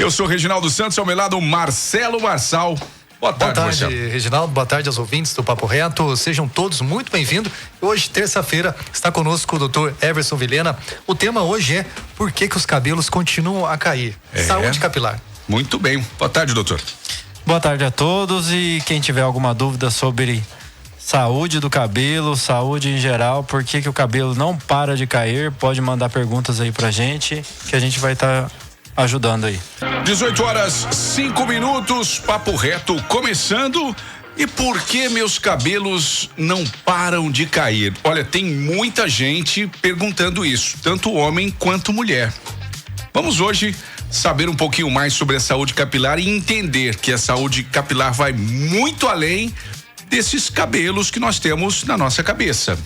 Eu sou Reginaldo Santos, ao meu lado Marcelo Marçal. Boa tarde, Marcelo. Reginaldo. Boa tarde aos ouvintes do Papo Reto. Sejam todos muito bem-vindos. Hoje, terça-feira, está conosco o Dr. Everson Vilhena. O tema hoje é por que os cabelos continuam a cair? Saúde capilar. Muito bem. Boa tarde, doutor. Boa tarde a todos, e quem tiver alguma dúvida sobre saúde do cabelo, saúde em geral, por que o cabelo não para de cair, pode mandar perguntas aí pra gente, que a gente vai estar ajudando aí. 18h05, Papo Reto começando. E por que meus cabelos não param de cair? Olha, tem muita gente perguntando isso, tanto homem quanto mulher. Vamos hoje saber um pouquinho mais sobre a saúde capilar e entender que a saúde capilar vai muito além desses cabelos que nós temos na nossa cabeça.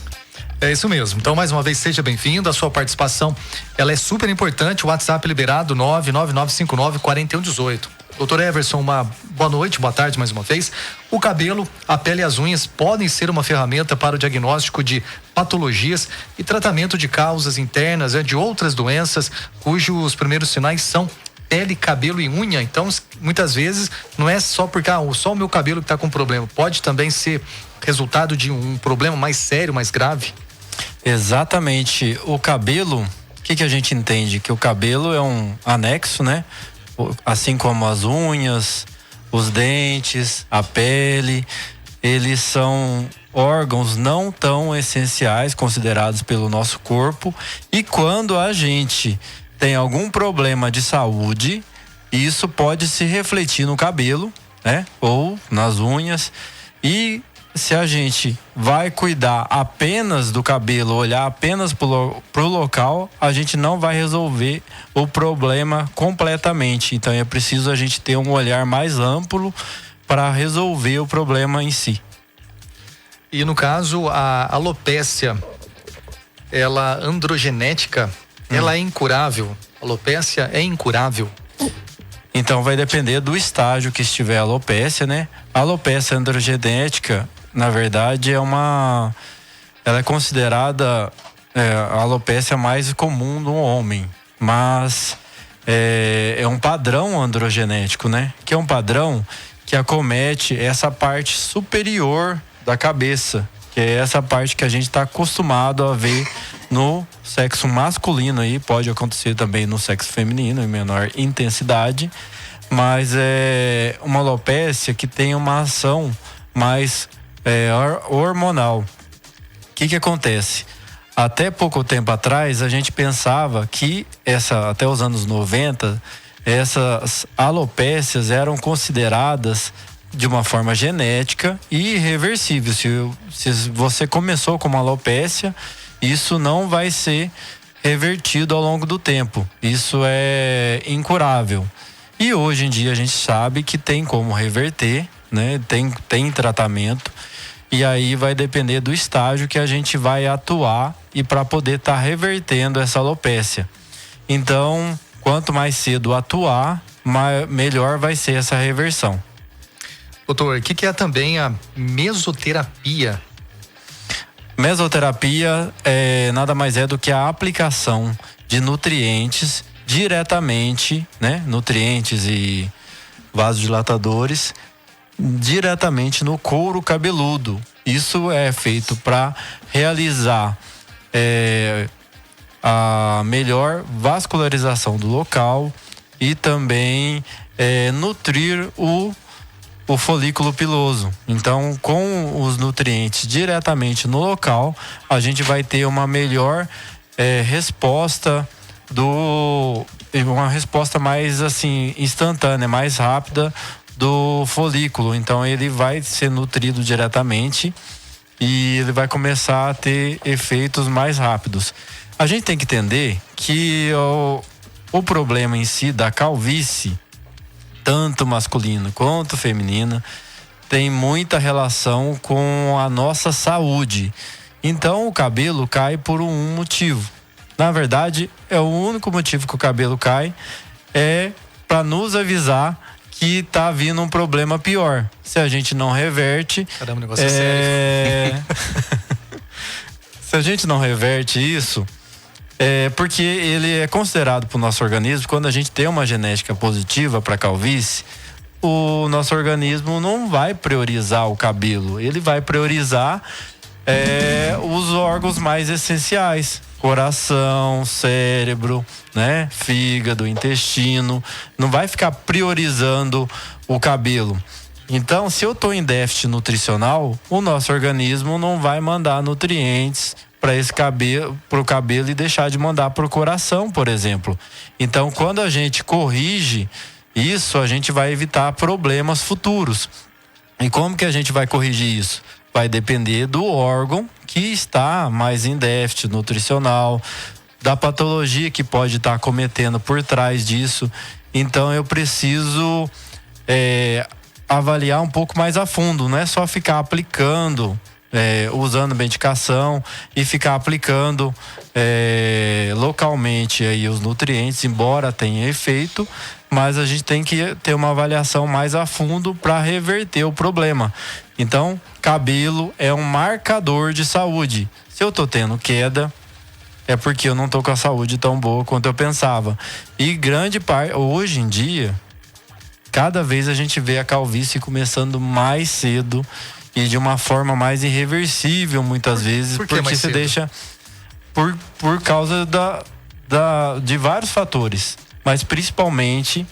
É isso mesmo. Então, mais uma vez, seja bem-vindo. A sua participação, ela é super importante. O WhatsApp liberado 99959-4118. Doutor Everson, uma boa noite, boa tarde mais uma vez. O cabelo, a pele e as unhas podem ser uma ferramenta para o diagnóstico de patologias e tratamento de causas internas, de outras doenças, cujos primeiros sinais são pele, cabelo e unha. Então, muitas vezes, não é só porque só o meu cabelo que está com problema. Pode também ser resultado de um problema mais sério, mais grave. Exatamente. O cabelo, o que a gente entende? Que o cabelo é um anexo, né? Assim como as unhas, os dentes, a pele, eles são órgãos não tão essenciais considerados pelo nosso corpo, e quando a gente tem algum problema de saúde, isso pode se refletir no cabelo, né? Ou nas unhas. E se a gente vai cuidar apenas do cabelo, olhar apenas pro local, a gente não vai resolver o problema completamente. Então é preciso a gente ter um olhar mais amplo para resolver o problema em si. E no caso, a alopécia, ela androgenética, ela é incurável? A alopécia é incurável? Então vai depender do estágio que estiver a alopécia, né? A alopécia androgenética, na verdade, ela é considerada a alopécia mais comum no homem, mas é um padrão androgenético, né? Que é um padrão que acomete essa parte superior da cabeça, que é essa parte que a gente está acostumado a ver no sexo masculino, aí pode acontecer também no sexo feminino em menor intensidade, mas é uma alopécia que tem uma ação mais hormonal. O que acontece? Até pouco tempo atrás a gente pensava que até os anos 90, essas alopécias eram consideradas de uma forma genética e irreversível. Se você começou com uma alopécia, isso não vai ser revertido ao longo do tempo. Isso é incurável. E hoje em dia a gente sabe que tem como reverter, né? Tem tratamento. E aí vai depender do estágio que a gente vai atuar e para poder estar revertendo essa alopécia. Então, quanto mais cedo atuar, melhor vai ser essa reversão. Doutor, o que é também a mesoterapia? Mesoterapia nada mais é do que a aplicação de nutrientes diretamente, né? Nutrientes e vasodilatadores diretamente no couro cabeludo. Isso é feito para realizar a melhor vascularização do local e também nutrir o folículo piloso. Então, com os nutrientes diretamente no local, a gente vai ter uma melhor resposta uma resposta mais assim instantânea, mais rápida do folículo. Então ele vai ser nutrido diretamente e ele vai começar a ter efeitos mais rápidos. A gente tem que entender que o problema em si da calvície, tanto masculino quanto feminina, tem muita relação com a nossa saúde. Então o cabelo cai por um motivo. Na verdade, é o único motivo que o cabelo cai é para nos avisar que tá vindo um problema pior. Se a gente não reverte... Caramba, o negócio é sério. Se a gente não reverte isso, Porque ele é considerado para o nosso organismo, quando a gente tem uma genética positiva para calvície, o nosso organismo não vai priorizar o cabelo, ele vai priorizar os órgãos mais essenciais: coração, cérebro, né? Fígado, intestino. Não vai ficar priorizando o cabelo. Então, se eu estou em déficit nutricional, o nosso organismo não vai mandar nutrientes para esse cabelo, pro cabelo, e deixar de mandar pro coração, por exemplo. Então, quando a gente corrige isso, a gente vai evitar problemas futuros. E como que a gente vai corrigir isso? Vai depender do órgão que está mais em déficit nutricional, da patologia que pode estar cometendo por trás disso. Então, eu preciso avaliar um pouco mais a fundo, não é só ficar aplicando, usando medicação e ficar aplicando localmente aí os nutrientes, embora tenha efeito, mas a gente tem que ter uma avaliação mais a fundo para reverter o problema. Então, cabelo é um marcador de saúde. Se eu tô tendo queda, é porque eu não tô com a saúde tão boa quanto eu pensava. E grande parte, hoje em dia, cada vez a gente vê a calvície começando mais cedo e de uma forma mais irreversível, muitas vezes, porque se deixa por causa de vários fatores, mas principalmente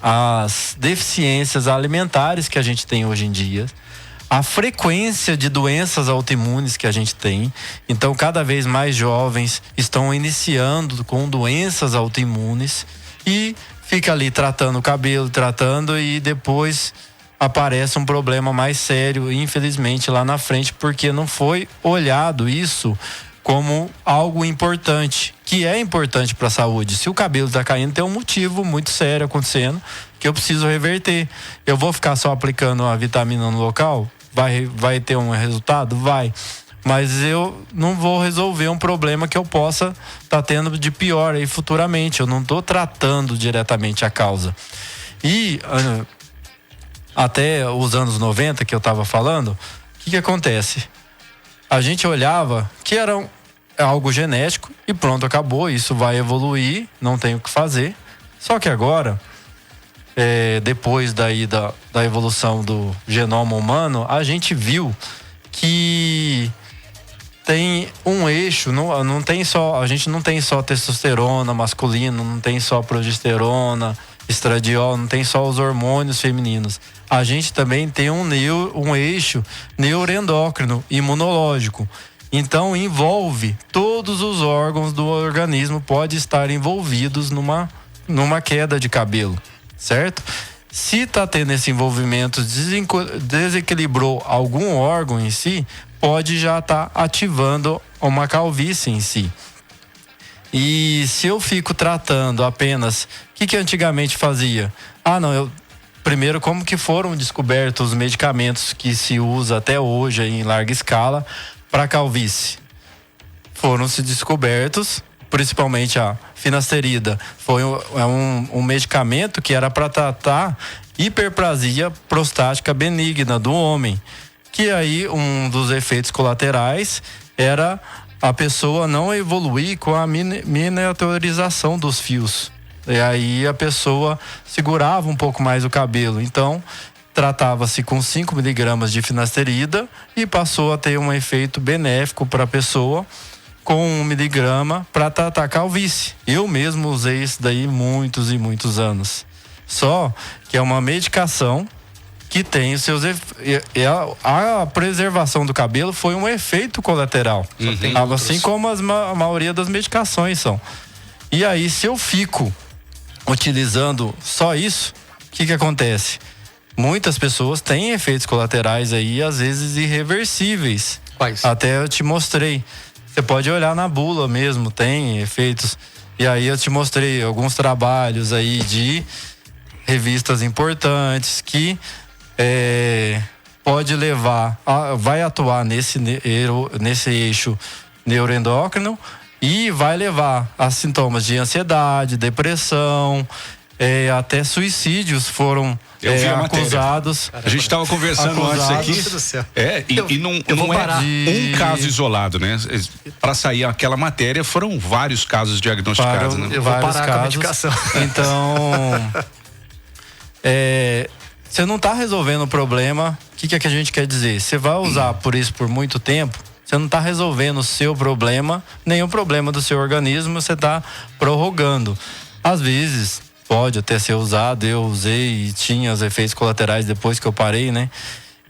as deficiências alimentares que a gente tem hoje em dia, a frequência de doenças autoimunes que a gente tem. Então, cada vez mais jovens estão iniciando com doenças autoimunes e fica ali tratando o cabelo, e depois aparece um problema mais sério, infelizmente, lá na frente, porque não foi olhado isso como algo importante, que é importante para a saúde. Se o cabelo está caindo, tem um motivo muito sério acontecendo que eu preciso reverter. Eu vou ficar só aplicando a vitamina no local? Vai ter um resultado? Vai. Mas eu não vou resolver um problema que eu possa estar tendo de pior aí futuramente. Eu não estou tratando diretamente a causa. E até os anos 90 que eu estava falando, o que acontece? A gente olhava que era algo genético e pronto, acabou. Isso vai evoluir, não tem o que fazer. Só que agora, depois daí da evolução do genoma humano, a gente viu que tem um eixo, não tem só, a gente não tem só testosterona masculino, não tem só progesterona, estradiol, não tem só os hormônios femininos. A gente também tem um eixo neuroendócrino, imunológico. Então envolve todos os órgãos do organismo, pode estar envolvidos numa queda de cabelo, certo? Se está tendo esse envolvimento, desequilibrou algum órgão em si, pode já estar ativando uma calvície em si. E se eu fico tratando apenas, o que antigamente fazia? Primeiro, como que foram descobertos os medicamentos que se usa até hoje em larga escala para calvície? Foram-se descobertos, principalmente a finasterida, foi um medicamento que era para tratar hiperplasia prostática benigna do homem, que aí um dos efeitos colaterais era a pessoa não evoluir com a miniaturização dos fios. E aí a pessoa segurava um pouco mais o cabelo. Então, tratava-se com 5 miligramas de finasterida e passou a ter um efeito benéfico para a pessoa com 1 miligrama para tratar calvície. Eu mesmo usei isso daí muitos e muitos anos. Só que é uma medicação que tem os seus a preservação do cabelo foi um efeito colateral, assim como a maioria das medicações são. E aí, se eu fico utilizando só isso, o que acontece? Muitas pessoas têm efeitos colaterais aí, às vezes irreversíveis. Quais? Até eu te mostrei. Você pode olhar na bula mesmo, tem efeitos. E aí eu te mostrei alguns trabalhos aí de revistas importantes que pode levar, vai atuar nesse eixo neuroendócrino e vai levar a sintomas de ansiedade, depressão, até suicídios foram Eu vi a matéria. Acusados. A gente estava conversando antes aqui. E não é um caso isolado, né? Para sair aquela matéria foram vários casos diagnosticados, né? Eu vou parar com a medicação. Então, você não está resolvendo o problema. O que é que a gente quer dizer? Você vai usar por isso por muito tempo, você não está resolvendo o seu problema, nem o problema do seu organismo, você está prorrogando. Às vezes, pode até ser usado, eu usei e tinha os efeitos colaterais depois que eu parei, né?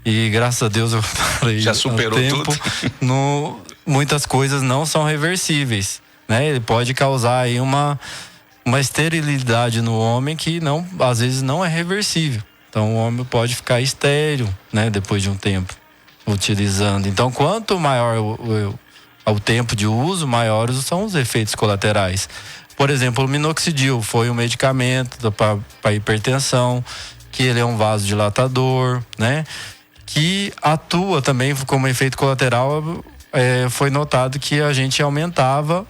E graças a Deus eu parei. Já superou tudo? Muitas coisas não são reversíveis, né? Ele pode causar aí uma esterilidade no homem que às vezes não é reversível. Então o homem pode ficar estéril, né? Depois de um tempo utilizando. Então quanto maior o tempo de uso, maiores são os efeitos colaterais. Por exemplo, o minoxidil foi um medicamento para hipertensão, que ele é um vasodilatador, né? Que atua também como efeito colateral. Foi notado que a gente aumentava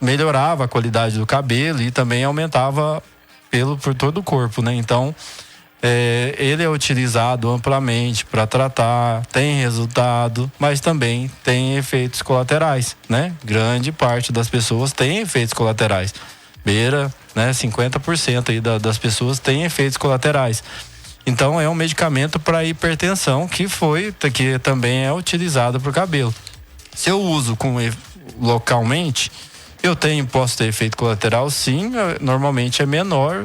melhorava a qualidade do cabelo e também aumentava pelo por todo o corpo, né? Então, ele é utilizado amplamente para tratar, tem resultado, mas também tem efeitos colaterais, né? Grande parte das pessoas tem efeitos colaterais. Beira, né? 50% aí das pessoas tem efeitos colaterais. Então, é um medicamento para hipertensão que também é utilizado para o cabelo. Se eu uso localmente, posso ter efeito colateral, sim. Normalmente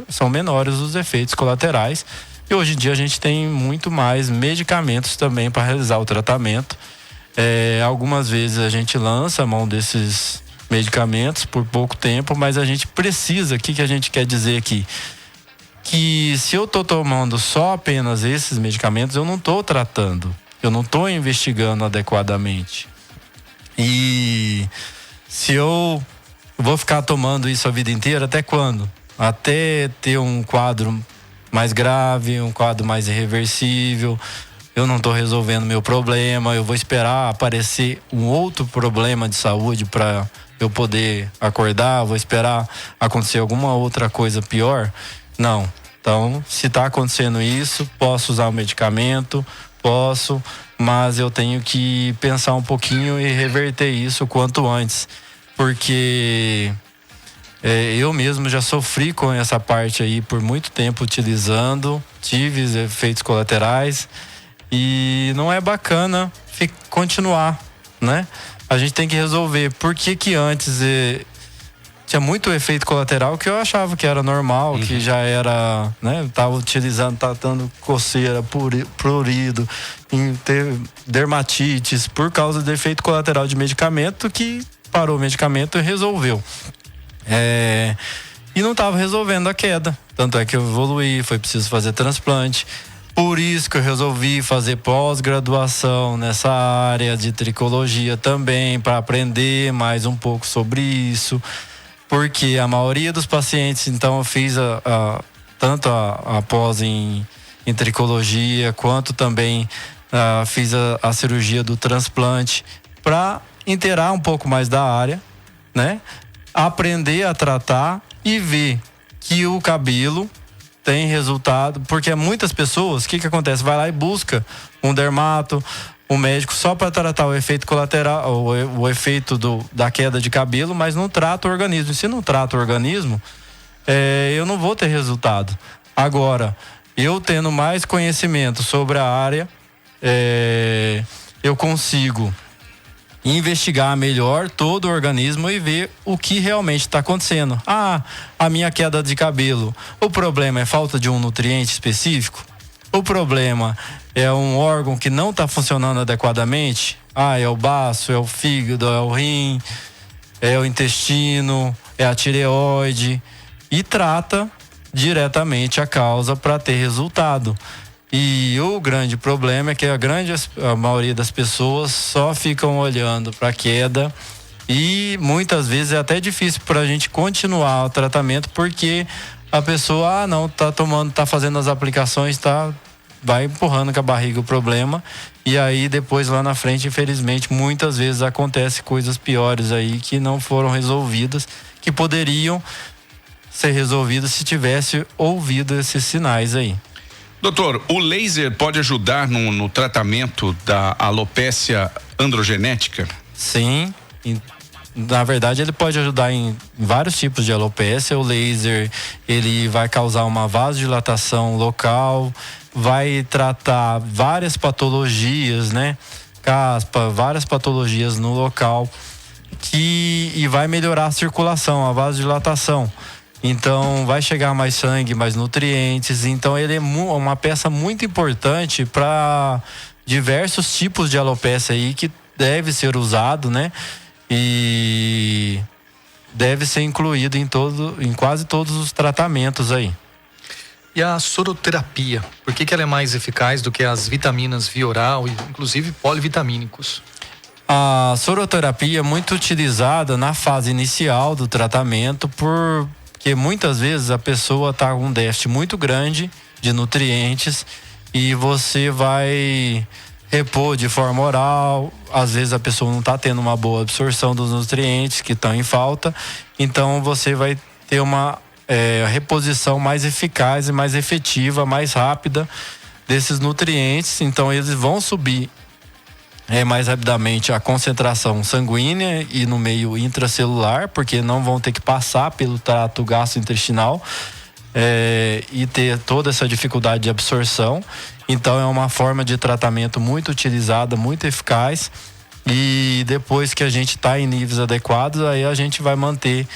são menores os efeitos colaterais. E hoje em dia a gente tem muito mais medicamentos também para realizar o tratamento. Algumas vezes a gente lança a mão desses medicamentos por pouco tempo, mas a gente precisa, o que a gente quer dizer aqui? Que se eu estou tomando só apenas esses medicamentos, eu não estou tratando, eu não estou investigando adequadamente. E se eu vou ficar tomando isso a vida inteira, até quando? Até ter um quadro mais grave, um quadro mais irreversível, eu não estou resolvendo meu problema, eu vou esperar aparecer um outro problema de saúde para eu poder acordar, vou esperar acontecer alguma outra coisa pior? Não. Então, se está acontecendo isso, posso usar o medicamento, mas eu tenho que pensar um pouquinho e reverter isso o quanto antes, porque eu mesmo já sofri com essa parte aí por muito tempo utilizando, tive efeitos colaterais e não é bacana continuar, né? A gente tem que resolver por que antes tinha muito efeito colateral que eu achava que era normal, que já era, né? Tava utilizando, tá dando coceira, prurido, ter dermatites por causa do efeito colateral de medicamento, que parou o medicamento e resolveu. E não estava resolvendo a queda. Tanto é que eu evoluí, foi preciso fazer transplante. Por isso que eu resolvi fazer pós-graduação nessa área de tricologia também, para aprender mais um pouco sobre isso. Porque a maioria dos pacientes, então eu fiz tanto a pós em tricologia, quanto também fiz a cirurgia do transplante, para inteirar um pouco mais da área, né? Aprender a tratar e ver que o cabelo tem resultado, porque muitas pessoas, o que acontece? Vai lá e busca um dermato, um médico só para tratar o efeito colateral, o efeito da queda de cabelo, mas não trata o organismo. E se não trata o organismo, eu não vou ter resultado. Agora, eu tendo mais conhecimento sobre a área, eu consigo investigar melhor todo o organismo e ver o que realmente está acontecendo. A minha queda de cabelo, o problema é falta de um nutriente específico? O problema é um órgão que não está funcionando adequadamente? É o baço, é o fígado, é o rim, é o intestino, é a tireoide, e trata diretamente a causa para ter resultado. E o grande problema é que a maioria das pessoas só ficam olhando para a queda, e muitas vezes é até difícil para a gente continuar o tratamento, porque a pessoa tá fazendo as aplicações, vai empurrando com a barriga o problema, e aí depois lá na frente, infelizmente, muitas vezes acontece coisas piores aí que não foram resolvidas, que poderiam ser resolvido se tivesse ouvido esses sinais aí. Doutor, o laser pode ajudar no tratamento da alopécia androgenética? Sim, na verdade ele pode ajudar em vários tipos de alopécia. O laser, ele vai causar uma vasodilatação local, vai tratar várias patologias, né? Caspa, várias patologias no local, e vai melhorar a circulação, a vasodilatação. Então vai chegar mais sangue, mais nutrientes. Então ele é uma peça muito importante para diversos tipos de alopécia aí que deve ser usado, né? E deve ser incluído em quase todos os tratamentos aí. E a soroterapia, por que ela é mais eficaz do que as vitaminas via oral e inclusive polivitamínicos? A soroterapia é muito utilizada na fase inicial do tratamento porque muitas vezes a pessoa está com um déficit muito grande de nutrientes e você vai repor de forma oral. Às vezes a pessoa não está tendo uma boa absorção dos nutrientes que estão em falta, então você vai ter uma reposição mais eficaz e mais efetiva, mais rápida desses nutrientes. Então eles vão subir mais rapidamente a concentração sanguínea e no meio intracelular, porque não vão ter que passar pelo trato gastrointestinal e ter toda essa dificuldade de absorção. Então é uma forma de tratamento muito utilizada, muito eficaz, e depois que a gente está em níveis adequados, aí a gente vai manter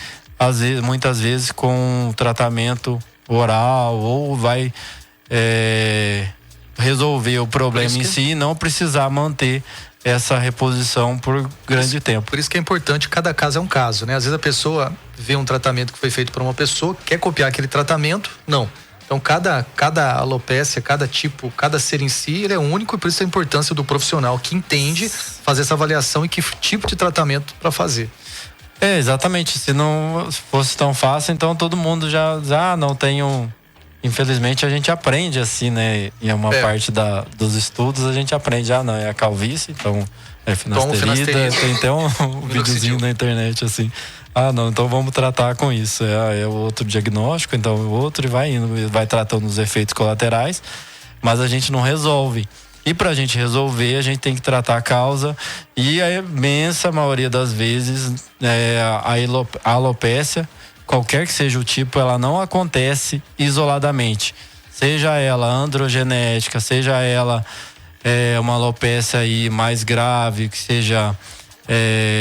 muitas vezes com tratamento oral, ou vai resolver o problema em si e não precisar manter essa reposição por grande tempo. Por isso que é importante, cada caso é um caso, né? Às vezes a pessoa vê um tratamento que foi feito por uma pessoa, quer copiar aquele tratamento, não. Então cada alopécia, cada tipo, cada ser em si, ele é único, e por isso a importância do profissional que entende fazer essa avaliação e que tipo de tratamento para fazer. Exatamente. Se não fosse tão fácil, então todo mundo já não tem um... Infelizmente a gente aprende assim, né? Em uma parte dos estudos a gente aprende, não, é a calvície, então é finasterida. Tem até um videozinho na internet assim. Não, então vamos tratar com isso. É o outro diagnóstico, então o outro, e vai indo, vai tratando os efeitos colaterais, mas a gente não resolve. E pra gente resolver, a gente tem que tratar a causa, e a imensa maioria das vezes a alopécia, qualquer que seja o tipo, ela não acontece isoladamente. Seja ela androgenética, seja ela uma alopécia aí mais grave, que seja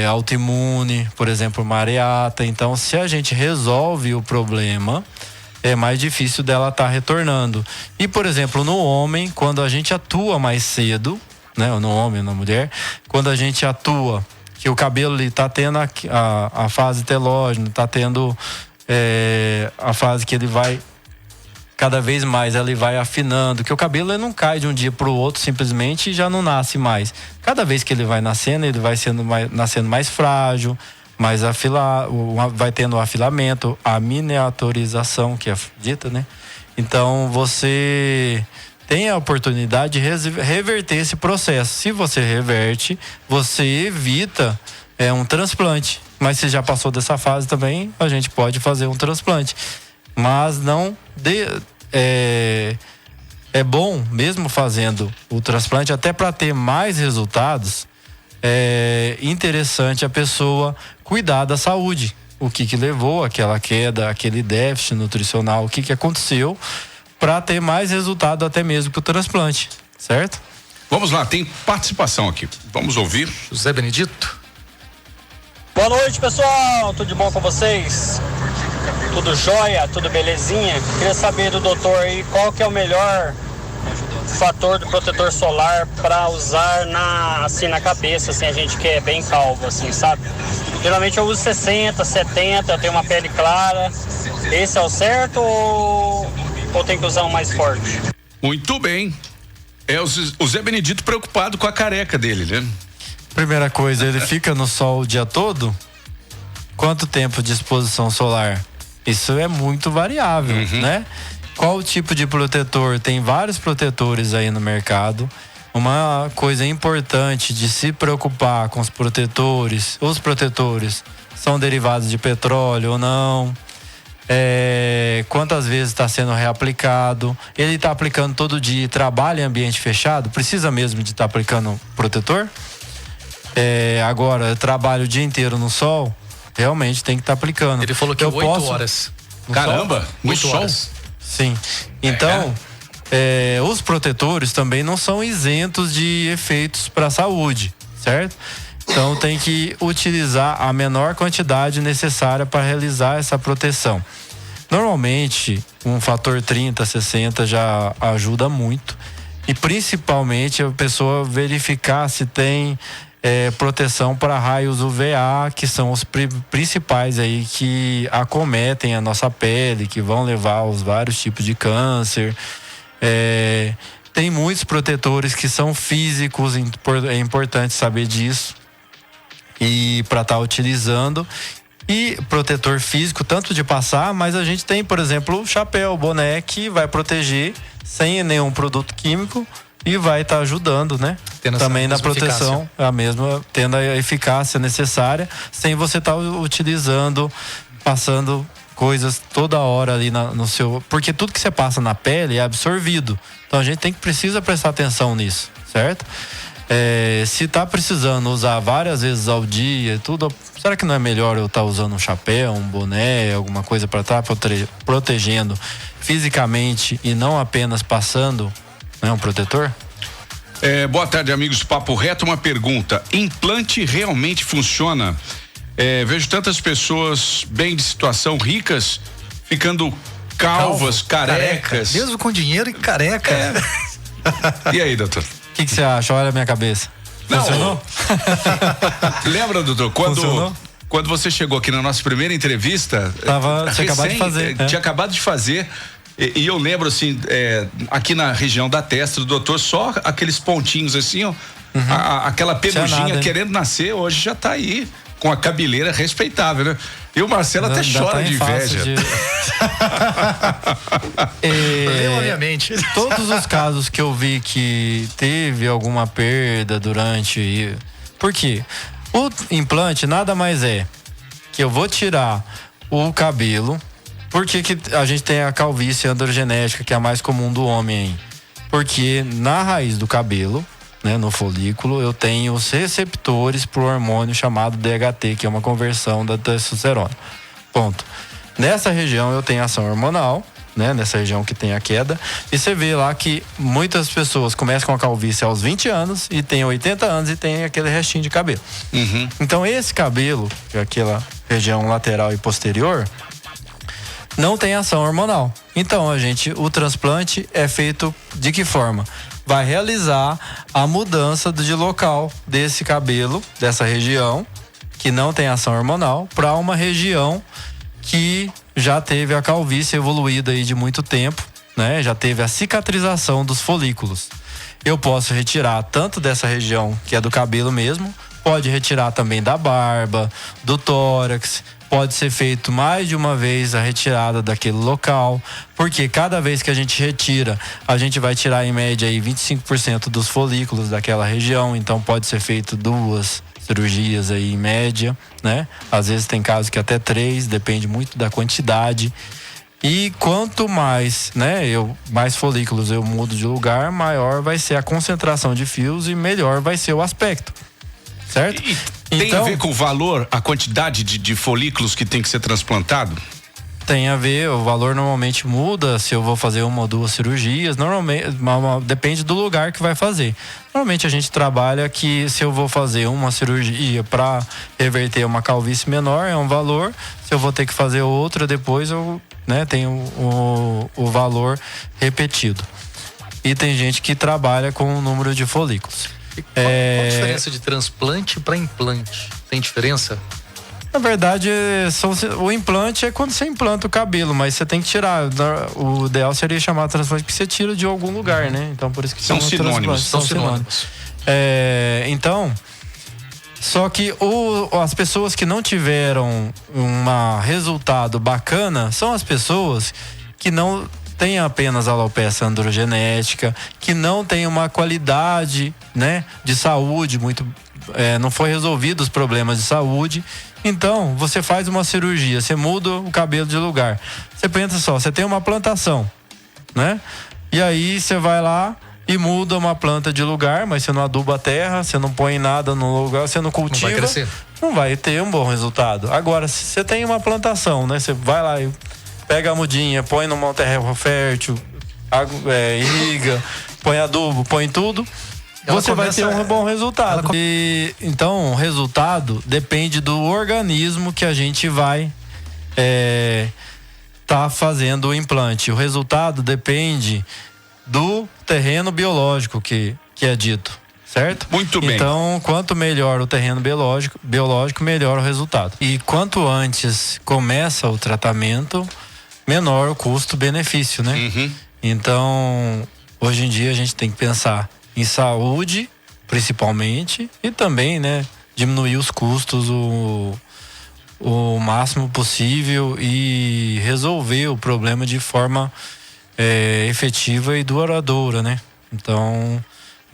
autoimune, por exemplo, uma areata. Então, se a gente resolve o problema, é mais difícil dela estar retornando. E, por exemplo, no homem, quando a gente atua mais cedo, né, no homem, na mulher, quando a gente atua, que o cabelo está tendo a fase telógena, está tendo a fase que ele vai cada vez mais, ele vai afinando, que o cabelo ele não cai de um dia para o outro simplesmente e já não nasce mais. Cada vez que ele vai nascendo, ele vai nascendo mais frágil, mais afilado, vai tendo o afilamento, a miniaturização, que é dita, né? Então você tem a oportunidade de reverter esse processo. Se você reverte, você evita um transplante. Mas se já passou dessa fase também, a gente pode fazer um transplante. Mas não é bom, mesmo fazendo o transplante, até para ter mais resultados, é interessante a pessoa cuidar da saúde. O que levou aquela queda, aquele déficit nutricional, o que aconteceu, para ter mais resultado até mesmo que o transplante, certo? Vamos lá, tem participação aqui. Vamos ouvir. José Benedito. Boa noite, pessoal. Tudo de bom com vocês? Tudo jóia? Tudo belezinha? Queria saber do doutor aí qual que é o melhor fator do protetor solar para usar na cabeça, assim, a gente que é bem calvo, assim, sabe? Geralmente eu uso 60, 70, eu tenho uma pele clara. Esse é o certo ou tem que usar um mais forte? Muito bem. O Zé Benedito preocupado com a careca dele, né? Primeira coisa, ele fica no sol o dia todo? Quanto tempo de exposição solar? Isso é muito variável, né? Qual o tipo de protetor? Tem vários protetores aí no mercado. Uma coisa importante de se preocupar com os protetores são derivados de petróleo ou não. quantas vezes está sendo reaplicado, ele está aplicando todo dia, trabalha em ambiente fechado, precisa mesmo de estar aplicando protetor? Agora, eu trabalho o dia inteiro no sol, realmente tem que estar aplicando. Ele falou que 8 horas. Caramba, no 8 sol? horas. Sim. Então, os protetores também não são isentos de efeitos para a saúde, certo? Então tem que utilizar a menor quantidade necessária para realizar essa proteção. Normalmente, um fator 30, 60 já ajuda muito. E principalmente a pessoa verificar se tem proteção para raios UVA, que são os principais aí que acometem a nossa pele, que vão levar aos vários tipos de câncer. Tem muitos protetores que são físicos, é importante saber disso. E para estar utilizando. E protetor físico, tanto de passar, mas a gente tem, por exemplo, o chapéu, o boné, que vai proteger sem nenhum produto químico e vai estar ajudando, né? Também na proteção, a mesma, tendo a eficácia necessária, sem você estar utilizando, passando coisas toda hora ali no seu. Porque tudo que você passa na pele é absorvido. Então a gente precisa prestar atenção nisso, certo? Se tá precisando usar várias vezes ao dia, tudo, será que não é melhor eu estar usando um chapéu, um boné, alguma coisa para estar protegendo fisicamente e não apenas passando, né, um protetor? Boa tarde, amigos. Papo Reto, uma pergunta: implante realmente funciona? Vejo tantas pessoas bem de situação, ricas, ficando calvas, carecas. Mesmo com dinheiro e careca. E aí, doutor? O que você acha? Olha a minha cabeça. Funcionou? Lembra, doutor, quando você chegou aqui na nossa primeira entrevista, tinha acabado de fazer. Tinha acabado de fazer. E eu lembro assim, aqui na região da testa do doutor, só aqueles pontinhos assim, ó, aquela peluginha querendo nascer, hoje já tá aí, com a cabeleira respeitável, né? E o Marcelo até chora de inveja. Obviamente. Todos os casos que eu vi que teve alguma perda durante. Por quê? O implante nada mais é que eu vou tirar o cabelo. Por que a gente tem a calvície androgenética, que é a mais comum do homem? Porque na raiz do cabelo, né, no folículo, eu tenho os receptores para o hormônio chamado DHT, que é uma conversão da testosterona. Ponto. Nessa região eu tenho ação hormonal, né, nessa região que tem a queda, e você vê lá que muitas pessoas começam com a calvície aos 20 anos e tem 80 anos e tem aquele restinho de cabelo. Então esse cabelo, que é aquela região lateral e posterior, não tem ação hormonal. Então o transplante é feito de que forma? Vai realizar a mudança de local desse cabelo, dessa região que não tem ação hormonal, para uma região que já teve a calvície evoluída aí de muito tempo, né? Já teve a cicatrização dos folículos. Eu posso retirar tanto dessa região que é do cabelo mesmo, pode retirar também da barba, do tórax. Pode ser feito mais de uma vez a retirada daquele local, porque cada vez que a gente retira, a gente vai tirar em média aí 25% dos folículos daquela região, então pode ser feito 2 cirurgias aí em média, né? Às vezes tem casos que até 3, depende muito da quantidade. E quanto mais, né, mais folículos eu mudo de lugar, maior vai ser a concentração de fios e melhor vai ser o aspecto. Certo? Tem a ver com o valor, a quantidade de folículos que tem que ser transplantado? Tem a ver, o valor normalmente muda se eu vou fazer 1 ou 2 cirurgias, normalmente depende do lugar que vai fazer. Normalmente a gente trabalha que se eu vou fazer uma cirurgia para reverter uma calvície menor é um valor, se eu vou ter que fazer outra depois eu, né, tenho o valor repetido. E tem gente que trabalha com o número de folículos. Qual a diferença de transplante para implante? Tem diferença? Na verdade, o implante é quando você implanta o cabelo, mas você tem que tirar. O ideal seria chamar transplante porque você tira de algum lugar, né? Então por isso que são sinônimos. São sinônimos. Então, só que as pessoas que não tiveram um resultado bacana são as pessoas que não tem apenas alopecia androgenética, que não tem uma qualidade, né, de saúde muito, não foi resolvido os problemas de saúde Então, você faz uma cirurgia, você muda o cabelo de lugar. Você pensa só, você tem uma plantação, né? E aí você vai lá e muda uma planta de lugar, mas você não aduba a terra, você não põe nada no lugar, você não cultiva. Não vai crescer. Não vai ter um bom resultado. Agora, se você tem uma plantação, né? Você vai lá e pega a mudinha, põe numa terra fértil, irriga, põe adubo, põe tudo, você vai ter um bom resultado. E, então, o resultado depende do organismo que a gente vai tá fazendo o implante. O resultado depende do terreno biológico que é dito, certo? Muito bem. Então, quanto melhor o terreno biológico, melhor o resultado. E quanto antes começa o tratamento, menor o custo-benefício, né? Uhum. Então, hoje em dia a gente tem que pensar em saúde, principalmente, e também, né, diminuir os custos o máximo possível e resolver o problema de forma efetiva e duradoura, né? Então,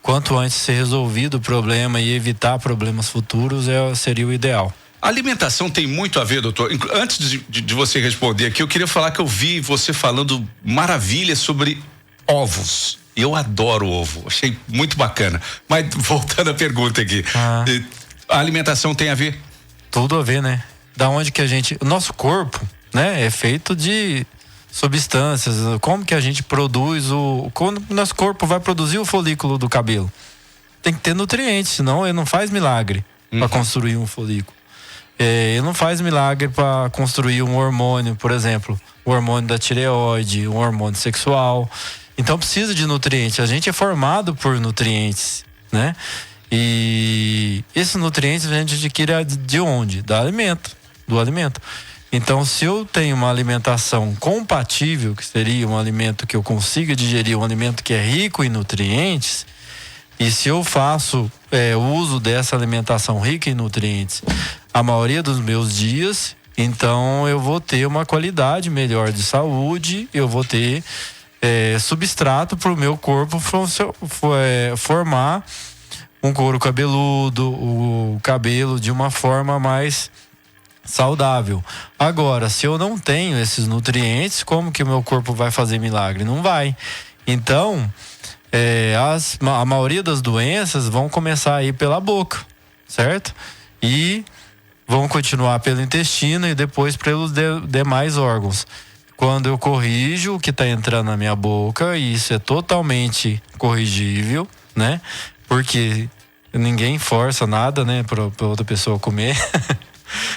quanto antes ser resolvido o problema e evitar problemas futuros seria o ideal. A alimentação tem muito a ver, doutor. Antes de você responder aqui, eu queria falar que eu vi você falando maravilhas sobre ovos. Eu adoro ovo, achei muito bacana. Mas voltando à pergunta aqui, a alimentação tem a ver? Tudo a ver, né? Da onde que o nosso corpo, né, é feito de substâncias. Como que a gente produz quando o nosso corpo vai produzir o folículo do cabelo? Tem que ter nutrientes, senão ele não faz milagre para construir um folículo. Ele não faz milagre para construir um hormônio, por exemplo, o hormônio da tireoide, um hormônio sexual. Então precisa de nutrientes. A gente é formado por nutrientes, né? E esses nutrientes a gente adquire de onde? Do alimento. Então, se eu tenho uma alimentação compatível, que seria um alimento que eu consiga digerir, um alimento que é rico em nutrientes, e se eu faço uso dessa alimentação rica em nutrientes a maioria dos meus dias, então eu vou ter uma qualidade melhor de saúde, eu vou ter substrato para o meu corpo formar um couro cabeludo, o cabelo de uma forma mais saudável. Agora, se eu não tenho esses nutrientes, como que o meu corpo vai fazer milagre? Não vai. Então, a maioria das doenças vão começar a ir pela boca, certo? E vão continuar pelo intestino e depois pelos demais órgãos. Quando eu corrijo o que está entrando na minha boca, e isso é totalmente corrigível, né? Porque ninguém força nada, né, para outra pessoa comer.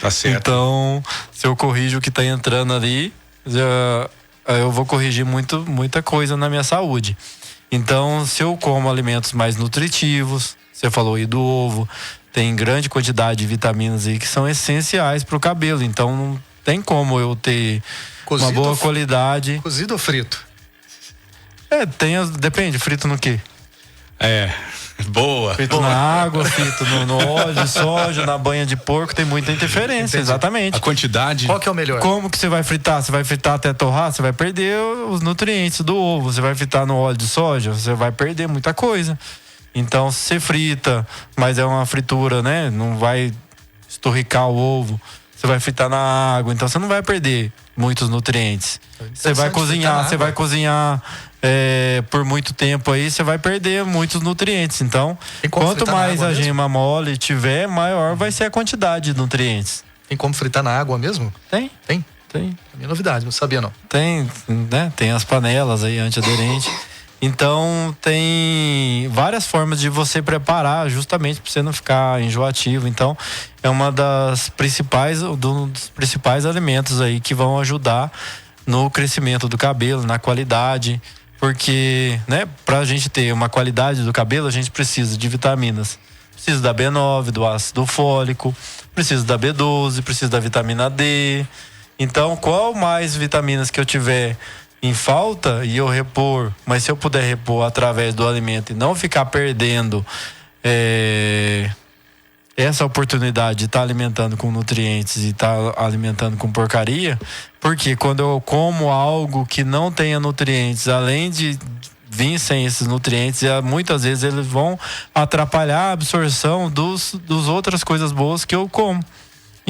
Tá certo. Então, se eu corrijo o que está entrando ali, eu vou corrigir muita coisa na minha saúde. Então, se eu como alimentos mais nutritivos, você falou aí do ovo, tem grande quantidade de vitaminas aí que são essenciais para o cabelo. Então, não tem como eu ter uma boa qualidade. Cozido ou frito? Depende, frito no quê? Boa. Frito na água, frito no óleo de soja, na banha de porco, tem muita interferência. Entendi. Exatamente. A quantidade. Qual que é o melhor? Como que você vai fritar? Você vai fritar até torrar, você vai perder os nutrientes do ovo. Você vai fritar no óleo de soja, você vai perder muita coisa. Então, se você frita, mas é uma fritura, né? Não vai esturricar o ovo. Você vai fritar na água, então você não vai perder muitos nutrientes. Você vai cozinhar por muito tempo aí, você vai perder muitos nutrientes. Então, quanto mais a gema mole tiver, maior vai ser a quantidade de nutrientes. Tem como fritar na água mesmo? Tem. É minha novidade, não sabia não. Tem, né? Tem as panelas aí antiaderentes. Então, tem várias formas de você preparar justamente para você não ficar enjoativo. Então, é um dos principais alimentos aí que vão ajudar no crescimento do cabelo, na qualidade. Porque, né, pra gente ter uma qualidade do cabelo, a gente precisa de vitaminas. Precisa da B9, do ácido fólico, precisa da B12, precisa da vitamina D. Então, qual mais vitaminas que eu tiver em falta e eu repor, mas se eu puder repor através do alimento e não ficar perdendo essa oportunidade de estar alimentando com nutrientes e estar alimentando com porcaria, porque quando eu como algo que não tenha nutrientes, além de vir sem esses nutrientes, muitas vezes eles vão atrapalhar a absorção dos outras coisas boas que eu como.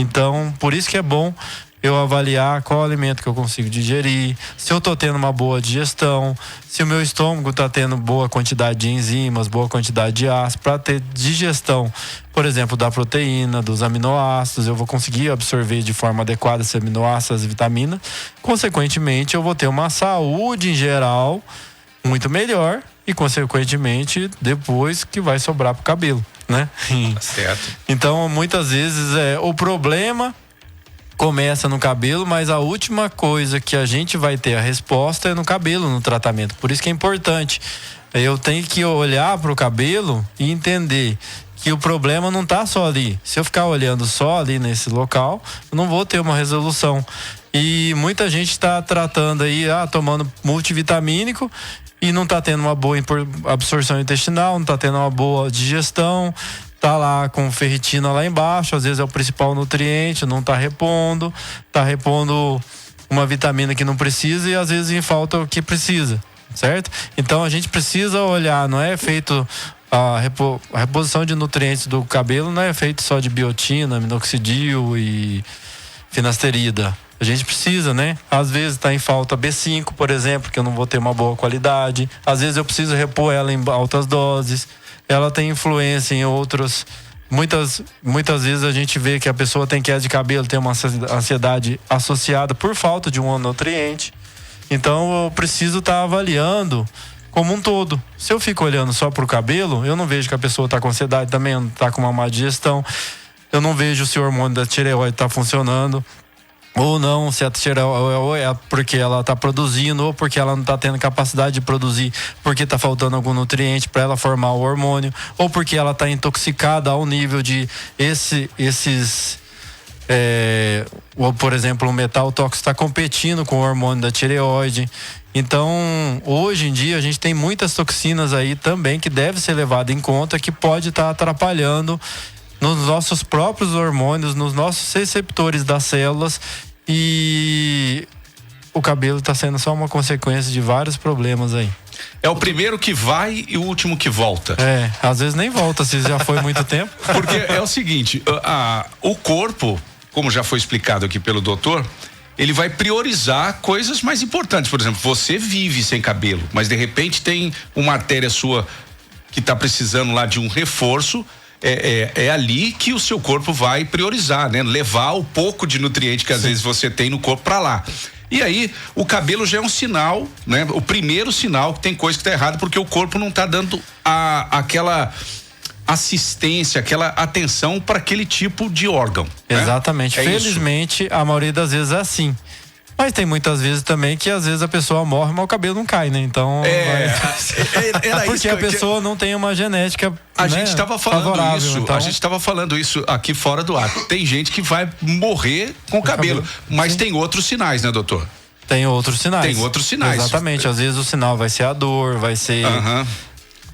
Então, por isso que é bom eu avaliar qual alimento que eu consigo digerir, se eu tô tendo uma boa digestão, se o meu estômago tá tendo boa quantidade de enzimas, boa quantidade de ácido, para ter digestão, por exemplo, da proteína, dos aminoácidos, eu vou conseguir absorver de forma adequada esses aminoácidos, vitaminas, consequentemente eu vou ter uma saúde em geral muito melhor e consequentemente depois que vai sobrar pro cabelo, né? Certo. Então, muitas vezes o problema começa no cabelo, mas a última coisa que a gente vai ter a resposta é no cabelo, no tratamento. Por isso que é importante. Eu tenho que olhar para o cabelo e entender que o problema não está só ali. Se eu ficar olhando só ali nesse local, eu não vou ter uma resolução. E muita gente está tratando aí, tomando multivitamínico e não está tendo uma boa absorção intestinal, não está tendo uma boa digestão. Tá lá com ferritina lá embaixo, às vezes é o principal nutriente, não tá repondo uma vitamina que não precisa e às vezes falta o que precisa, certo? Então a gente precisa olhar, não é feito a reposição de nutrientes do cabelo, não é feito só de biotina, minoxidil e finasterida. A gente precisa, né? Às vezes tá em falta B5, por exemplo, que eu não vou ter uma boa qualidade. Às vezes eu preciso repor ela em altas doses. Ela tem influência em outros. Muitas vezes a gente vê que a pessoa tem queda de cabelo, tem uma ansiedade associada por falta de um nutriente. Então eu preciso estar avaliando como um todo. Se eu fico olhando só pro cabelo, eu não vejo que a pessoa está com ansiedade também, não está com uma má digestão. Eu não vejo se o hormônio da tireoide está funcionando. Ou não, se a tireoide é porque ela está produzindo ou porque ela não está tendo capacidade de produzir, porque está faltando algum nutriente para ela formar o hormônio, ou porque ela está intoxicada ao nível de ou por exemplo, o metal tóxico está competindo com o hormônio da tireoide. Então, hoje em dia a gente tem muitas toxinas aí também que deve ser levado em conta, que pode estar atrapalhando nos nossos próprios hormônios, nos nossos receptores das células, e o cabelo está sendo só uma consequência de vários problemas aí. É o primeiro que vai e o último que volta. Às vezes nem volta, se já foi muito tempo. Porque é o seguinte, o corpo, como já foi explicado aqui pelo doutor, ele vai priorizar coisas mais importantes. Por exemplo, você vive sem cabelo, mas de repente tem uma artéria sua que está precisando lá de um reforço. É ali que o seu corpo vai priorizar, né? Levar o pouco de nutriente que às vezes você tem no corpo para lá. E aí, o cabelo já é um sinal, né? O primeiro sinal que tem coisa que tá errada, porque o corpo não tá dando aquela assistência, aquela atenção para aquele tipo de órgão. Exatamente. Né? Felizmente, a maioria das vezes é assim. Mas tem muitas vezes também que às vezes a pessoa morre, mas o cabelo não cai, né? Então. Era porque a pessoa não tem uma genética. A gente estava falando isso. Então... A gente estava falando isso aqui fora do ar. Tem gente que vai morrer com o cabelo. Mas tem outros sinais, né, doutor? Tem outros sinais. Tem outros sinais. Exatamente. Às vezes o sinal vai ser a dor, vai ser.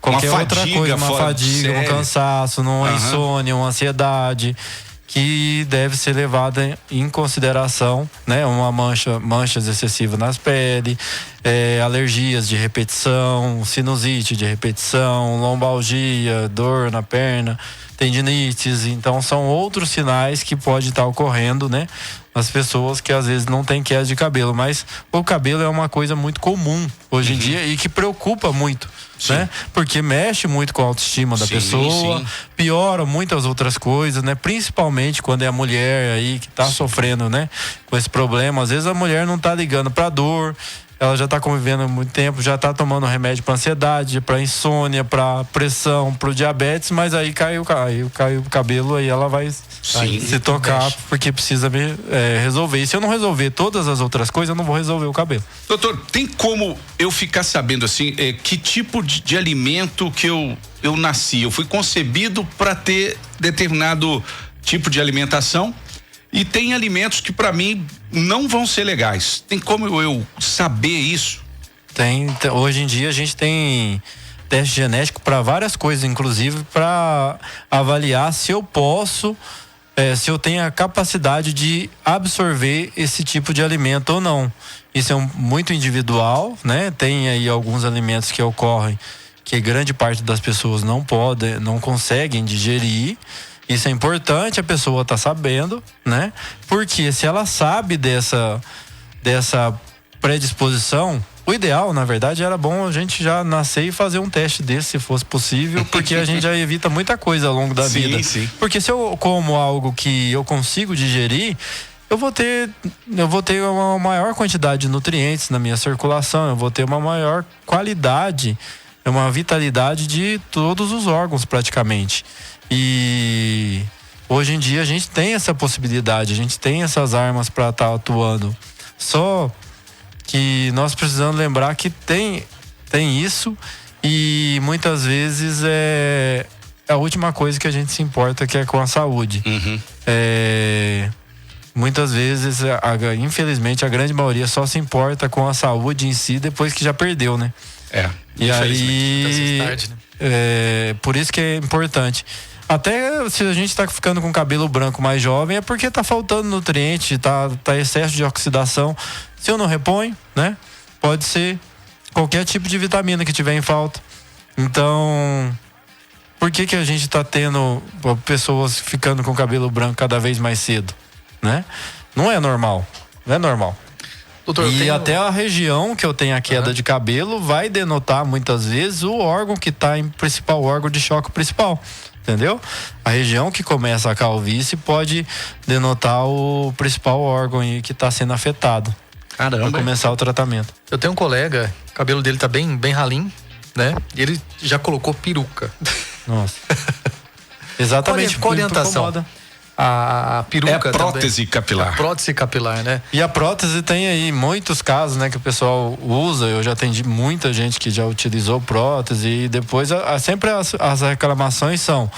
Qualquer outra coisa, uma fadiga, um cansaço, uma insônia, uma ansiedade, que deve ser levada em consideração, né? Uma manchas excessivas nas peles, alergias de repetição, sinusite de repetição, lombalgia, dor na perna, tendinites. Então são outros sinais que pode estar ocorrendo, né? As pessoas que às vezes não têm queda de cabelo, mas o cabelo é uma coisa muito comum hoje em dia e que preocupa muito, né? Porque mexe muito com a autoestima da pessoa, piora muitas outras coisas, né? Principalmente quando é a mulher aí que tá sofrendo, né? Com esse problema. Às vezes a mulher não tá ligando pra dor, ela já tá convivendo há muito tempo, já tá tomando remédio para ansiedade, para insônia, para pressão, pro diabetes, mas aí caiu o cabelo, aí ela vai se tocar porque precisa resolver. E se eu não resolver todas as outras coisas, eu não vou resolver o cabelo. Doutor, tem como eu ficar sabendo assim, que tipo de alimento que eu nasci? Eu fui concebido para ter determinado tipo de alimentação. E tem alimentos que para mim não vão ser legais. Tem como eu saber isso? Tem. Hoje em dia a gente tem teste genético para várias coisas, inclusive para avaliar se eu posso, se eu tenho a capacidade de absorver esse tipo de alimento ou não. Isso é muito individual, né? Tem aí alguns alimentos que ocorrem que grande parte das pessoas não conseguem digerir. Isso é importante, a pessoa tá sabendo, né? Porque se ela sabe dessa predisposição, o ideal, na verdade, era bom a gente já nascer e fazer um teste desse, se fosse possível, porque a gente já evita muita coisa ao longo da vida. Sim. Porque se eu como algo que eu consigo digerir, eu vou ter uma maior quantidade de nutrientes na minha circulação, eu vou ter uma maior qualidade, uma vitalidade de todos os órgãos praticamente. E hoje em dia a gente tem essa possibilidade, a gente tem essas armas para estar atuando. Só que nós precisamos lembrar que tem isso, e muitas vezes é a última coisa que a gente se importa, que é com a saúde. Muitas vezes, infelizmente, a grande maioria só se importa com a saúde em si depois que já perdeu, né? E aí, tarde, né? Por isso que é importante. Até se a gente tá ficando com cabelo branco mais jovem, é porque tá faltando nutriente, tá excesso de oxidação. Se eu não reponho, né? Pode ser qualquer tipo de vitamina que tiver em falta. Então, por que a gente tá tendo pessoas ficando com cabelo branco cada vez mais cedo, né? Não é normal. Doutor, até a região que eu tenho a queda de cabelo vai denotar muitas vezes o órgão que tá em principal órgão de choque principal. Entendeu? A região que começa a calvície pode denotar o principal órgão que está sendo afetado. Caramba. Para começar o tratamento. Eu tenho um colega, o cabelo dele tá bem ralinho, né? E ele já colocou peruca. Nossa. Exatamente. Qual orientação? A peruca é prótese também. capilar. É prótese capilar, né? E a prótese tem aí muitos casos, né, que o pessoal usa. Eu já atendi muita gente que já utilizou prótese, e depois sempre as reclamações são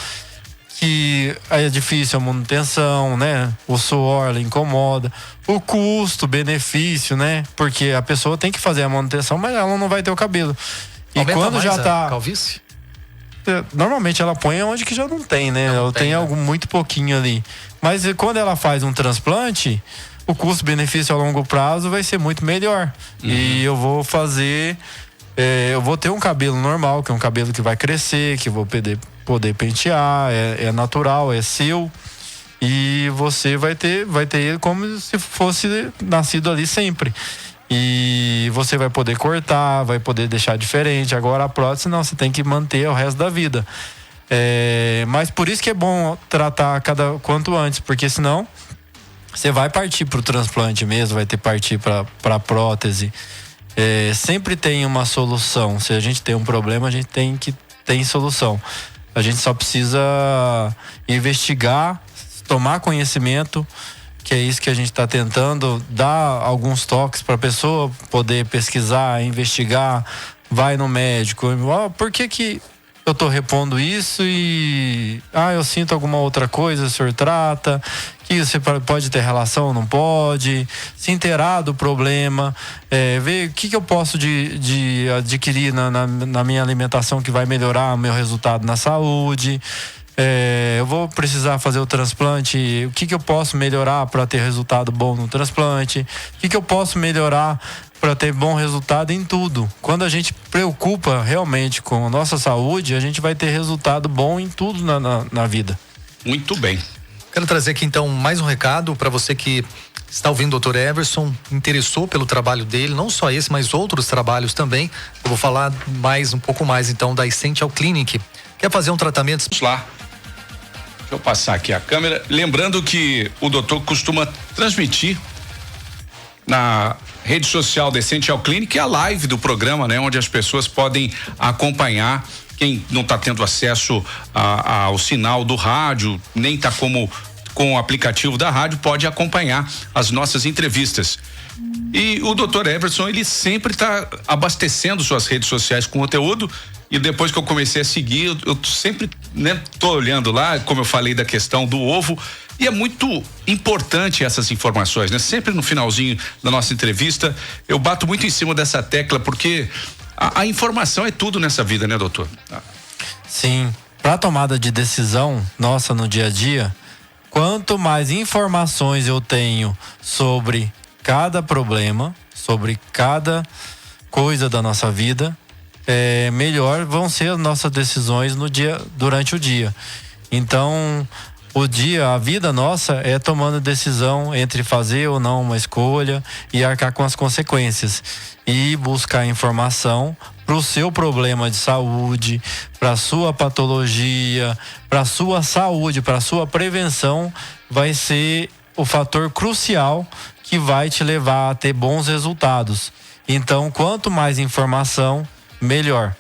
que é difícil a manutenção, né? O suor ela incomoda, o custo, benefício, né? Porque a pessoa tem que fazer a manutenção, mas ela não vai ter o cabelo. E aumenta quando mais já tá calvície? Normalmente ela põe onde que já não tem, né? Ela tem algo muito pouquinho ali. Mas quando ela faz um transplante, o custo-benefício a longo prazo vai ser muito melhor. E eu vou fazer... eu vou ter um cabelo normal, que é um cabelo que vai crescer, que eu vou poder pentear, é natural, é seu. E você vai ter ele como se fosse nascido ali sempre. E você vai poder cortar, vai poder deixar diferente. Agora a prótese não, você tem que manter o resto da vida. Mas por isso que é bom tratar quanto antes, porque senão você vai partir para o transplante mesmo, vai ter que partir para a prótese. Sempre tem uma solução. Se a gente tem um problema, a gente tem solução. A gente só precisa investigar, tomar conhecimento, que é isso que a gente está tentando, dar alguns toques para a pessoa poder pesquisar, investigar, vai no médico. Por que eu tô repondo isso e eu sinto alguma outra coisa, o senhor trata, que você pode ter relação ou não pode, se inteirar do problema, ver o que eu posso de adquirir na minha alimentação que vai melhorar o meu resultado na saúde. Eu vou precisar fazer o transplante, o que eu posso melhorar para ter resultado bom no transplante, o que eu posso melhorar para ter bom resultado em tudo. Quando a gente preocupa realmente com a nossa saúde, a gente vai ter resultado bom em tudo na vida. Muito bem. Quero trazer aqui então mais um recado para você que está ouvindo o Dr. Everson, interessou pelo trabalho dele, não só esse, mas outros trabalhos também. Eu vou falar um pouco mais então da Essential Clinic. Quer fazer um tratamento? Vamos lá. Deixa eu passar aqui a câmera. Lembrando que o doutor costuma transmitir na rede social da Essential Clinic a live do programa, né? Onde as pessoas podem acompanhar. Quem não está tendo acesso ao sinal do rádio, nem está com o aplicativo da rádio, pode acompanhar as nossas entrevistas. E o Dr. Everson, ele sempre está abastecendo suas redes sociais com conteúdo. E depois que eu comecei a seguir, eu sempre, né, tô olhando lá, como eu falei da questão do ovo, e é muito importante essas informações, né? Sempre no finalzinho da nossa entrevista, eu bato muito em cima dessa tecla, porque a informação é tudo nessa vida, né, doutor? Sim, para tomada de decisão nossa no dia a dia, quanto mais informações eu tenho sobre cada problema, sobre cada coisa da nossa vida, melhor vão ser as nossas decisões durante o dia. Então, a vida nossa é tomando decisão entre fazer ou não uma escolha e arcar com as consequências e buscar informação para o seu problema de saúde, para sua patologia, para sua saúde, para sua prevenção, vai ser o fator crucial que vai te levar a ter bons resultados. Então, quanto mais informação, melhor.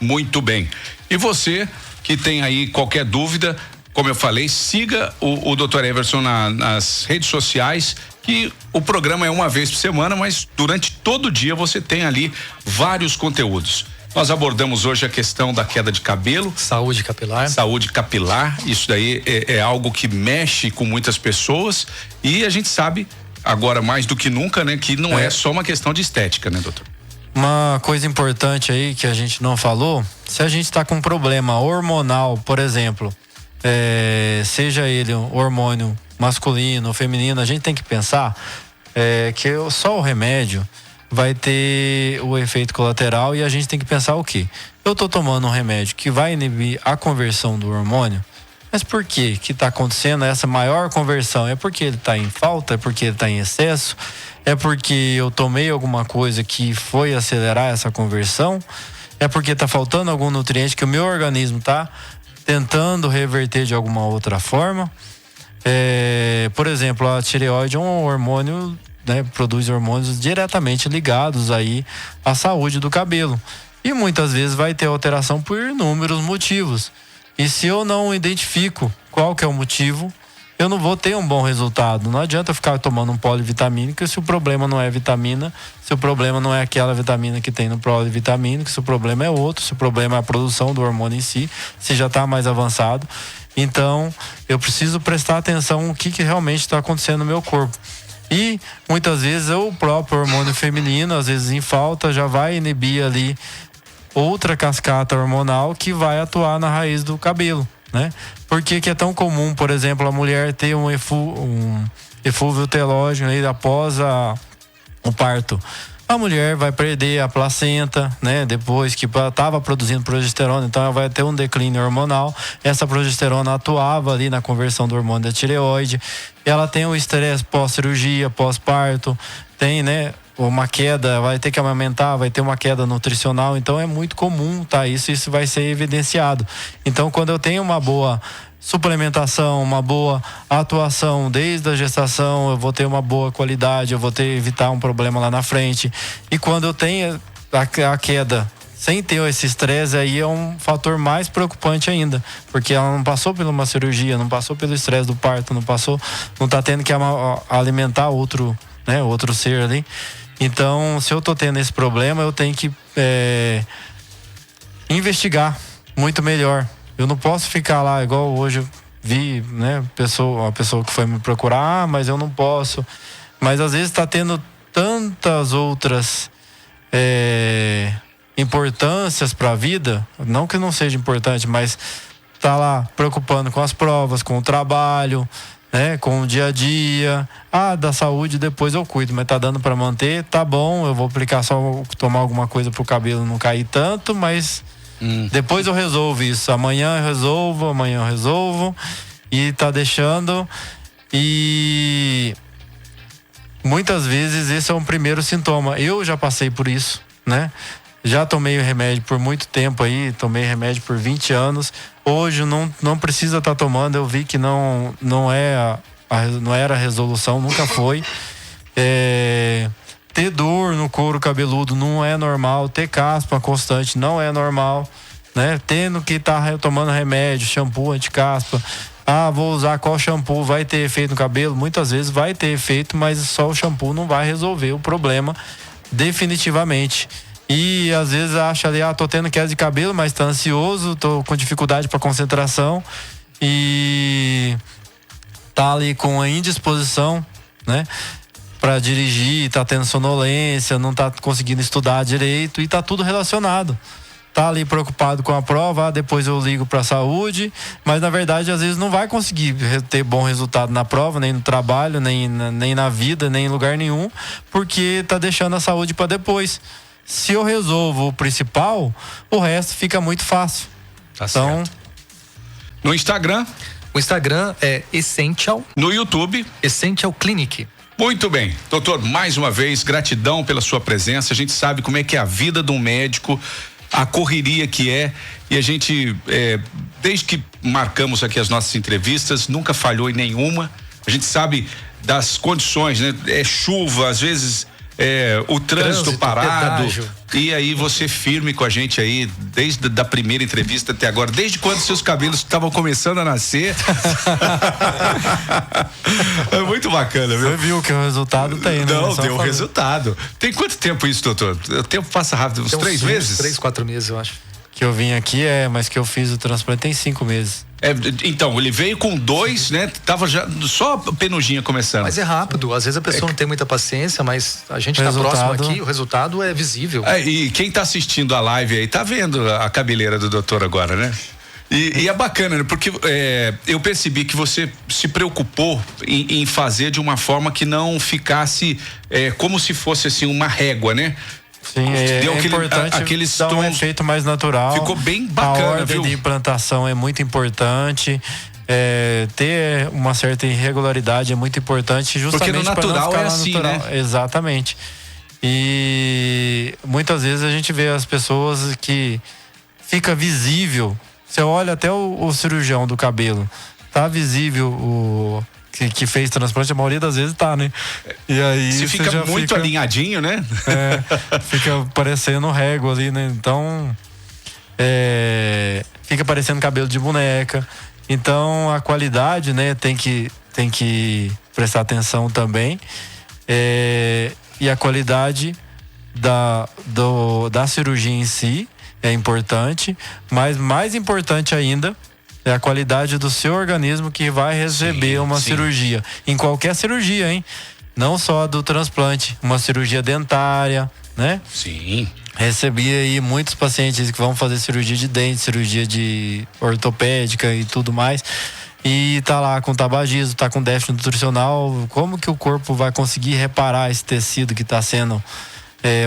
Muito bem. E você que tem aí qualquer dúvida, como eu falei, siga o Dr. Everson nas redes sociais, que o programa é uma vez por semana, mas durante todo o dia você tem ali vários conteúdos. Nós abordamos hoje a questão da queda de cabelo. Saúde capilar. Saúde capilar, isso daí é algo que mexe com muitas pessoas e a gente sabe, agora mais do que nunca, né, que não é só uma questão de estética, né, doutor? Uma coisa importante aí que a gente não falou, se a gente está com um problema hormonal, por exemplo, seja ele um hormônio masculino ou feminino, a gente tem que pensar que só o remédio vai ter o efeito colateral e a gente tem que pensar o quê? Eu tô tomando um remédio que vai inibir a conversão do hormônio, mas por que está acontecendo essa maior conversão? É porque ele está em falta? É porque ele está em excesso? É porque eu tomei alguma coisa que foi acelerar essa conversão? É porque está faltando algum nutriente que o meu organismo está tentando reverter de alguma outra forma? Por exemplo, a tireoide é um hormônio, né, produz hormônios diretamente ligados aí à saúde do cabelo. E muitas vezes vai ter alteração por inúmeros motivos. E se eu não identifico qual que é o motivo, eu não vou ter um bom resultado. Não adianta ficar tomando um polivitamínico se o problema não é vitamina, se o problema não é aquela vitamina que tem no polivitamínico, se o problema é outro, se o problema é a produção do hormônio em si, se já está mais avançado. Então, eu preciso prestar atenção no que realmente está acontecendo no meu corpo. E, muitas vezes, o próprio hormônio feminino, às vezes em falta, já vai inibir ali outra cascata hormonal que vai atuar na raiz do cabelo, né? Por que é tão comum, por exemplo, a mulher ter um eflúvio telógeno aí após o parto? A mulher vai perder a placenta, né? Depois que estava produzindo progesterona, então ela vai ter um declínio hormonal. Essa progesterona atuava ali na conversão do hormônio da tireoide. Ela tem o estresse pós-cirurgia, pós-parto, tem, né, uma queda, vai ter que amamentar, vai ter uma queda nutricional, então é muito comum, tá? Isso vai ser evidenciado. Então, quando eu tenho uma boa suplementação, uma boa atuação desde a gestação, eu vou ter uma boa qualidade, eu vou evitar um problema lá na frente. E quando eu tenho a queda sem ter esse estresse, aí é um fator mais preocupante ainda, porque ela não passou por uma cirurgia, não passou pelo estresse do parto, não tá tendo que alimentar outro ser ali. Então, se eu tô tendo esse problema, eu tenho que investigar muito melhor. Eu não posso ficar lá, igual hoje eu vi, né, uma pessoa que foi me procurar, mas eu não posso. Mas às vezes tá tendo tantas outras importâncias para a vida, não que não seja importante, mas tá lá preocupando com as provas, com o trabalho, né, com o dia a dia. Da saúde depois eu cuido, mas tá dando para manter, tá bom, eu vou aplicar tomar alguma coisa pro cabelo não cair tanto, mas depois eu resolvo isso. Amanhã eu resolvo e tá deixando. E muitas vezes esse é um primeiro sintoma. Eu já passei por isso, né? Já tomei remédio por muito tempo aí, tomei remédio por 20 anos. Hoje não precisa estar tomando, eu vi que não era a resolução, nunca foi. Ter dor no couro cabeludo não é normal, ter caspa constante não é normal, né? Tendo que estar tomando remédio, shampoo anti-caspa. Vou usar qual shampoo, vai ter efeito no cabelo? Muitas vezes vai ter efeito, mas só o shampoo não vai resolver o problema definitivamente. E às vezes acha ali, tô tendo queda de cabelo, mas tá ansioso, tô com dificuldade para concentração e tá ali com a indisposição, né, para dirigir, tá tendo sonolência, não tá conseguindo estudar direito e tá tudo relacionado. Tá ali preocupado com a prova, depois eu ligo para a saúde, mas na verdade às vezes não vai conseguir ter bom resultado na prova, nem no trabalho, nem na vida, nem em lugar nenhum, porque tá deixando a saúde para depois. Se eu resolvo o principal, o resto fica muito fácil. Tá então, certo. No Instagram? O Instagram é Essential. No YouTube. Essential Clinic. Muito bem. Doutor, mais uma vez, gratidão pela sua presença. A gente sabe como é que é a vida de um médico, a correria que é, e a gente, desde que marcamos aqui as nossas entrevistas, nunca falhou em nenhuma. A gente sabe das condições, né? É chuva, às vezes o trânsito parado. Pedágio. E aí você firme com a gente aí, desde da primeira entrevista até agora. Desde quando seus cabelos estavam começando a nascer. É muito bacana, viu? Você viu que o resultado tem, né? Não, deu resultado. Tem quanto tempo isso, doutor? O tempo passa rápido, uns 3 meses? 3, 4 meses, eu acho. Que eu vim aqui, mas que eu fiz o transplante tem 5 meses. Então, ele veio com 2, né? Tava já só a penuginha começando. Mas é rápido, às vezes a pessoa não tem muita paciência, mas a gente tá próximo aqui, o resultado é visível. E quem tá assistindo a live aí, tá vendo a cabeleira do doutor agora, né? E é bacana, né? Porque eu percebi que você se preocupou em fazer de uma forma que não ficasse como se fosse assim uma régua, né? Sim, é importante aqueles dar um efeito mais natural. Ficou bem bacana, a ordem viu? de implantação é muito importante. Ter uma certa irregularidade é muito importante, justamente porque no natural não ficar assim, natural. né? Exatamente. E muitas vezes a gente vê as pessoas que fica visível. Você olha até o cirurgião do cabelo, tá visível que fez transplante, a maioria das vezes tá, né? E aí se fica já muito alinhadinho, né? Fica parecendo régua ali, né? Então fica parecendo cabelo de boneca. Então a qualidade, né, tem que prestar atenção também. E a qualidade da cirurgia em si é importante, mas mais importante ainda é a qualidade do seu organismo que vai receber uma cirurgia. Em qualquer cirurgia, hein? Não só do transplante, uma cirurgia dentária, né? Sim. Recebi aí muitos pacientes que vão fazer cirurgia de dente, cirurgia de ortopédica e tudo mais. E tá lá com tabagismo, tá com déficit nutricional. Como que o corpo vai conseguir reparar esse tecido que tá sendo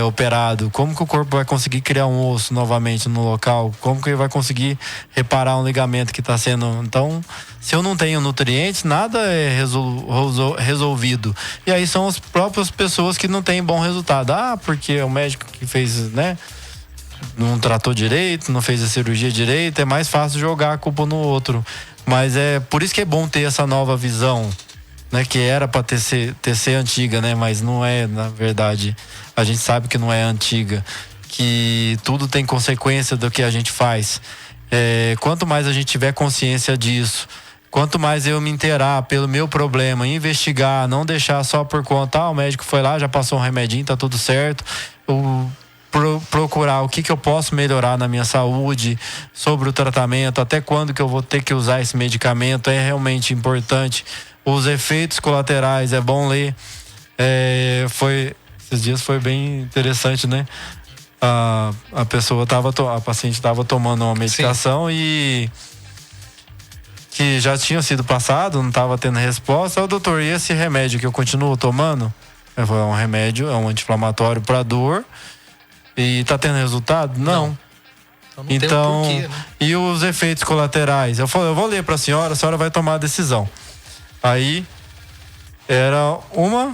operado? Como que o corpo vai conseguir criar um osso novamente no local? Como que ele vai conseguir reparar um ligamento que está sendo... Então, se eu não tenho nutrientes, nada é resolvido. E aí são as próprias pessoas que não têm bom resultado. Porque é o médico que fez, né? Não tratou direito, não fez a cirurgia direito, é mais fácil jogar a culpa no outro. Mas é por isso que é bom ter essa nova visão, né, que era para ter antiga, né, mas não é, na verdade. A gente sabe que não é antiga, que tudo tem consequência do que a gente faz. Quanto mais a gente tiver consciência disso, quanto mais eu me inteirar pelo meu problema, investigar, não deixar só por conta, o médico foi lá, já passou um remedinho, tá tudo certo. Procurar o que eu posso melhorar na minha saúde, sobre o tratamento, até quando que eu vou ter que usar esse medicamento, é realmente importante. Os efeitos colaterais, é bom ler. Esses dias foi bem interessante, né? A paciente estava tomando uma medicação e que já tinha sido passado, não estava tendo resposta. Doutor, e esse remédio que eu continuo tomando? É um remédio, é um anti-inflamatório para dor. E tá tendo resultado? Não. Então, tem um porquê, né? E os efeitos colaterais? Eu falei, eu vou ler para a senhora vai tomar a decisão. Aí era 1,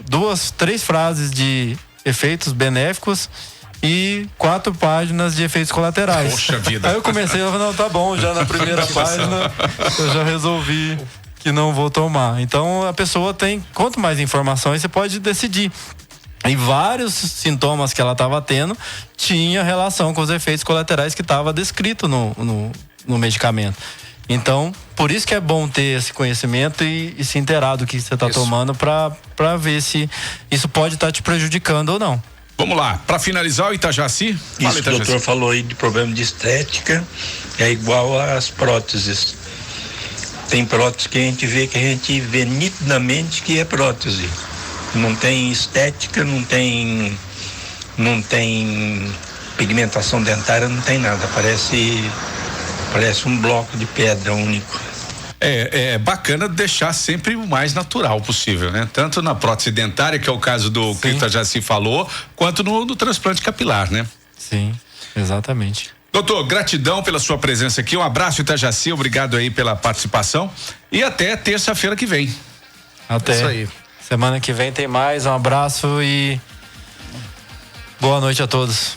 2, 3 frases de efeitos benéficos e 4 páginas de efeitos colaterais. Poxa vida. Aí eu comecei a falar, não, tá bom, já na primeira página eu já resolvi que não vou tomar. Então a pessoa tem, quanto mais informações você pode decidir. E vários sintomas que ela estava tendo tinha relação com os efeitos colaterais que estava descrito no medicamento. Então, por isso que é bom ter esse conhecimento e se inteirar do que você está tomando para ver se isso pode estar te prejudicando ou não. Vamos lá, para finalizar o Itajaci. Isso, o doutor falou aí de problema de estética, é igual às próteses. Tem prótese que a gente vê nitidamente que é prótese. Não tem estética, não tem pigmentação dentária, não tem nada. Parece um bloco de pedra único. É bacana deixar sempre o mais natural possível, né? Tanto na prótese dentária, que é o caso do que o Itajaci falou, quanto no transplante capilar, né? Sim, exatamente. Doutor, gratidão pela sua presença aqui. Um abraço, Itajaci. Obrigado aí pela participação. E até terça-feira que vem. Até. Isso aí. Semana que vem tem mais. Um abraço e boa noite a todos.